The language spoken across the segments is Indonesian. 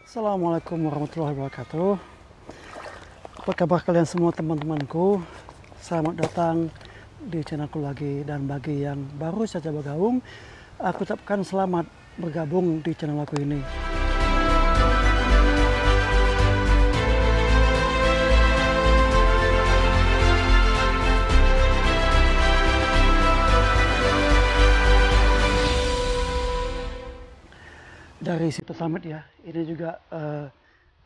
Assalamualaikum warahmatullahi wabarakatuh. Apa kabar kalian semua teman-temanku? Selamat datang di channelku lagi, dan bagi yang baru saja bergabung, aku ucapkan selamat bergabung di channel aku ini. Dari situ summit ya, ini juga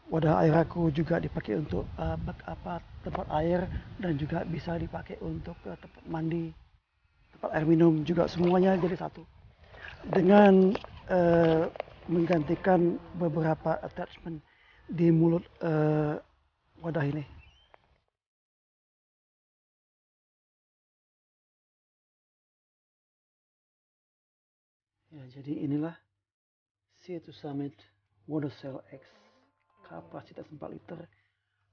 wadah air aku juga dipakai untuk tempat air, dan juga bisa dipakai untuk tempat mandi, tempat air minum juga, semuanya jadi satu dengan menggantikan beberapa attachment di mulut wadah ini. Ya, jadi inilah C2 Summit Water Cell X, kapasitas 4 liter.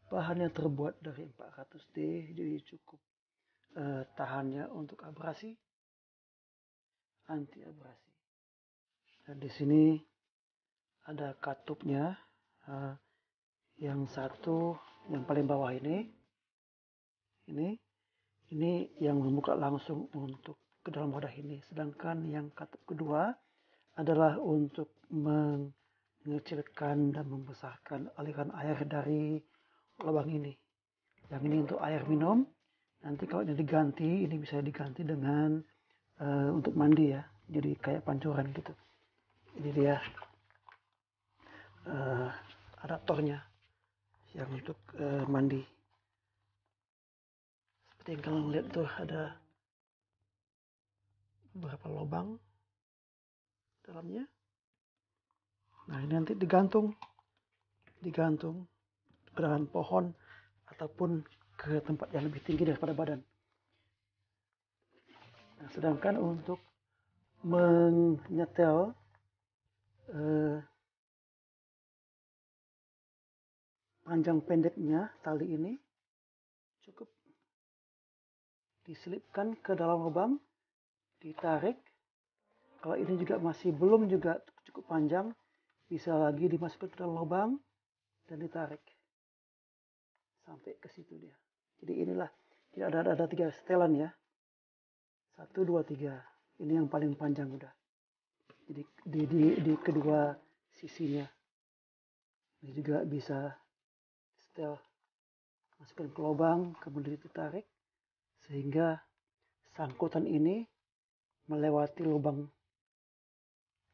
Bahannya terbuat dari 400D, jadi cukup tahannya untuk abrasi, anti abrasi. Dan di sini ada katupnya, yang satu, yang paling bawah ini yang membuka langsung untuk ke dalam wadah ini. Sedangkan yang katup kedua adalah untuk mengecilkan dan membesarkan aliran air dari lubang ini. Yang ini untuk air minum. Nanti kalau ini diganti, ini bisa diganti dengan untuk mandi ya. Jadi kayak pancuran gitu. Ini dia adaptornya yang untuk mandi. Seperti yang kalian lihat tuh, ada beberapa lubang dalamnya. Nah, ini nanti digantung ke dalam pohon ataupun ke tempat yang lebih tinggi daripada badan. Nah, sedangkan untuk menyetel panjang pendeknya tali ini, cukup diselipkan ke dalam lubang, ditarik. Kalau ini juga masih belum juga cukup panjang, bisa lagi dimasukkan ke dalam lubang dan ditarik sampai ke situ dia. Jadi inilah, ada 3 setelan ya, 1, 2, 3. Ini yang paling panjang udah. Jadi di kedua sisinya ini juga bisa setel, masukkan ke lubang, kemudian ditarik sehingga sangkutan ini melewati lubang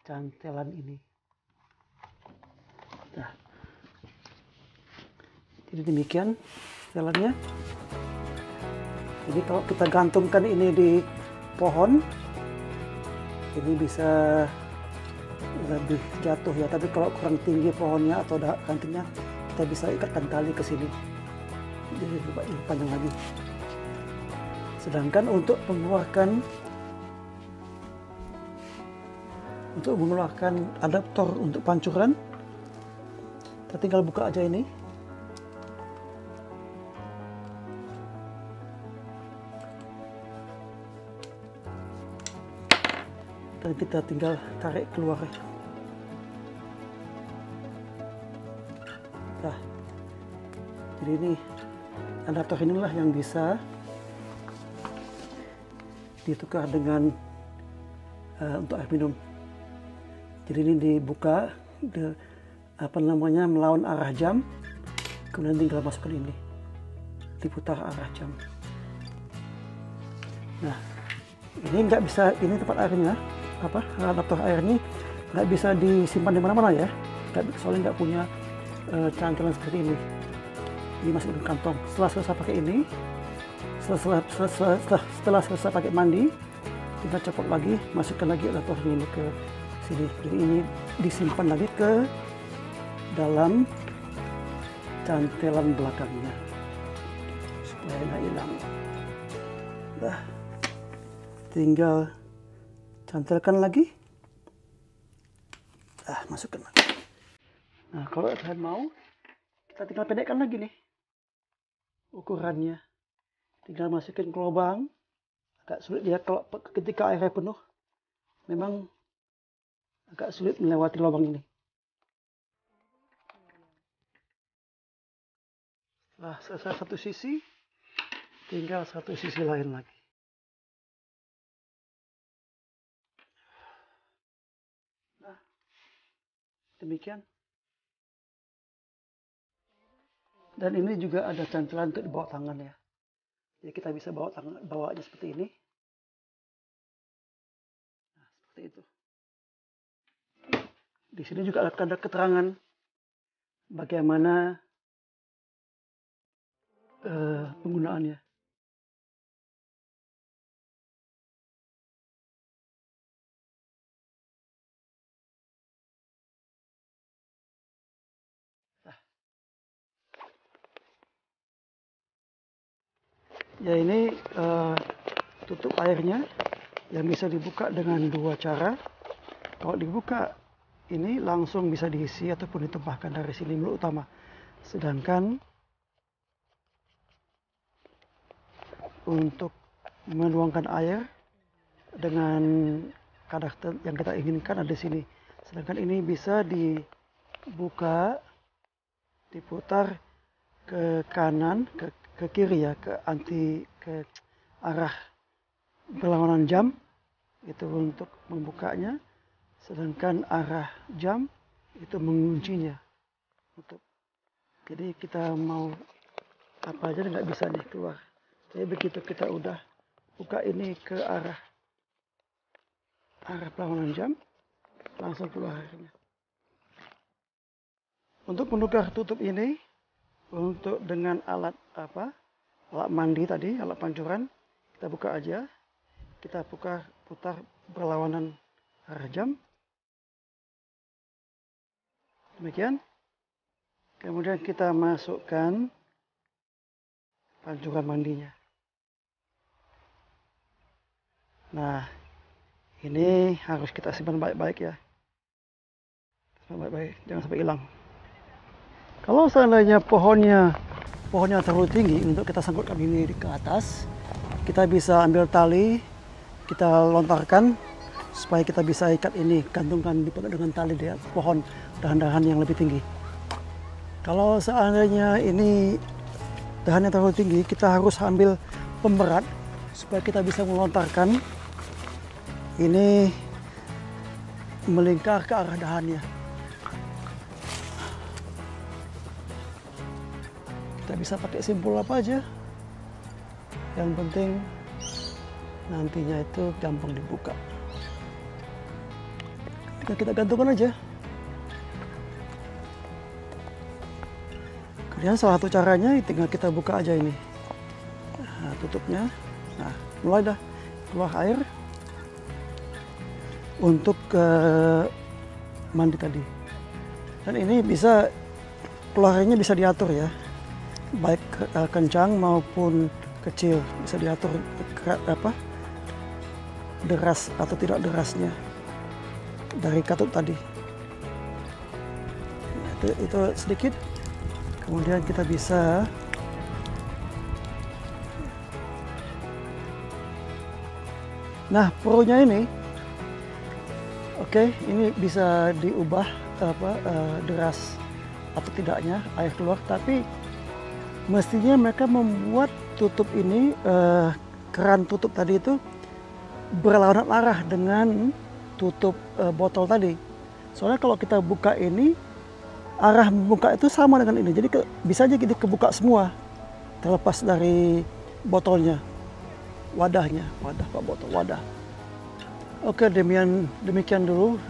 cantelan ini. Nah, jadi demikian setelannya. Jadi kalau kita gantungkan ini di pohon, ini bisa lebih jatuh ya. Tapi kalau kurang tinggi pohonnya atau rantingnya, kita bisa ikatkan tali ke sini, jadi lebih panjang lagi. Sedangkan untuk mengeluarkan adaptor untuk pancuran, kita tinggal buka aja ini. Dan kita tinggal tarik keluar. Nah, jadi ini adaptor inilah yang bisa ditukar dengan untuk air minum. Jadi ini dibuka, melawan arah jam, kemudian tinggal masukkan ini, diputar arah jam. Nah, ini nggak bisa, ini tempat airnya, adaptor air ini nggak bisa disimpan di mana-mana ya, soalnya nggak punya cantelan seperti ini. Ini masuk ke kantong. Setelah selesai pakai ini, setelah selesai pakai mandi, kita copot lagi, masukkan lagi adaptor ini ke sini. Jadi ini disimpan lagi ke dalam cantelan belakangnya supaya nggak hilang. Nah, tinggal cantelkan lagi. Masukkan lagi. Nah, kalau kalian mau, kita tinggal pendekkan lagi nih ukurannya. Tinggal masukin ke lubang. Agak sulit ya kalau ketika airnya penuh, memang agak sulit melewati lubang ini. Setelah selesai satu sisi, tinggal satu sisi lain lagi. Nah, demikian. Dan ini juga ada cancelan untuk dibawa tangan ya. Jadi kita bisa bawanya seperti ini. Nah, seperti itu. Di sini juga ada keterangan bagaimana penggunaannya. Ya ini tutup airnya yang bisa dibuka dengan dua cara. Kalau dibuka ini langsung bisa diisi ataupun ditumpahkan dari sini mulut utama. Sedangkan untuk menuangkan air dengan kadar yang kita inginkan ada di sini. Sedangkan ini bisa dibuka, diputar ke kanan, ke kiri ya, ke arah berlawanan jam itu untuk membukanya, sedangkan arah jam itu menguncinya. Jadi kita mau apa aja nggak bisa nih keluar. Jadi begitu kita udah buka ini ke arah berlawanan jam, langsung keluar airnya. Untuk menukar tutup ini, untuk dengan alat mandi tadi, alat pancuran, kita buka aja, kita putar berlawanan arah jam, demikian. Kemudian kita masukkan pancuran mandinya. Nah, ini harus kita simpan baik-baik ya, simpan baik-baik, jangan sampai hilang. Kalau seandainya pohonnya terlalu tinggi untuk kita sangkutkan ini ke atas, kita bisa ambil tali, kita lontarkan supaya kita bisa ikat ini, gantungkan dengan tali di pohon dahan-dahan yang lebih tinggi. Kalau seandainya ini dahannya terlalu tinggi, kita harus ambil pemberat supaya kita bisa melontarkan ini melingkar ke arah dahannya. Kita bisa pakai simpul apa aja, yang penting nantinya itu gampang dibuka. Kita gantungkan aja. Kemudian salah satu caranya tinggal kita buka aja ini, nah, tutupnya. Nah, mulai dah keluar air untuk mandi tadi. Dan ini bisa keluarnya bisa diatur ya, baik kencang maupun kecil, bisa diatur deras atau tidak derasnya dari katup tadi. Nah, itu sedikit, kemudian kita bisa pronya ini, ini bisa diubah deras atau tidaknya air keluar, tapi mestinya mereka membuat tutup ini, keran tutup tadi itu berlawanan arah dengan tutup botol tadi. Soalnya kalau kita buka ini, arah buka itu sama dengan ini. Jadi bisa aja kita kebuka semua, terlepas dari botolnya, wadah. Oke, demikian dulu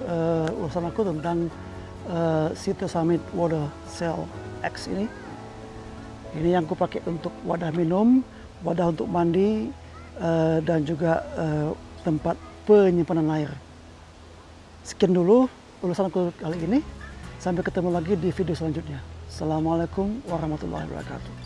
ulasan aku tentang Sito Summit Water Cell X ini. Ini yang aku pakai untuk wadah minum, wadah untuk mandi, dan juga tempat penyimpanan air. Sekian dulu ulasanku kali ini. Sampai ketemu lagi di video selanjutnya. Assalamualaikum warahmatullahi wabarakatuh.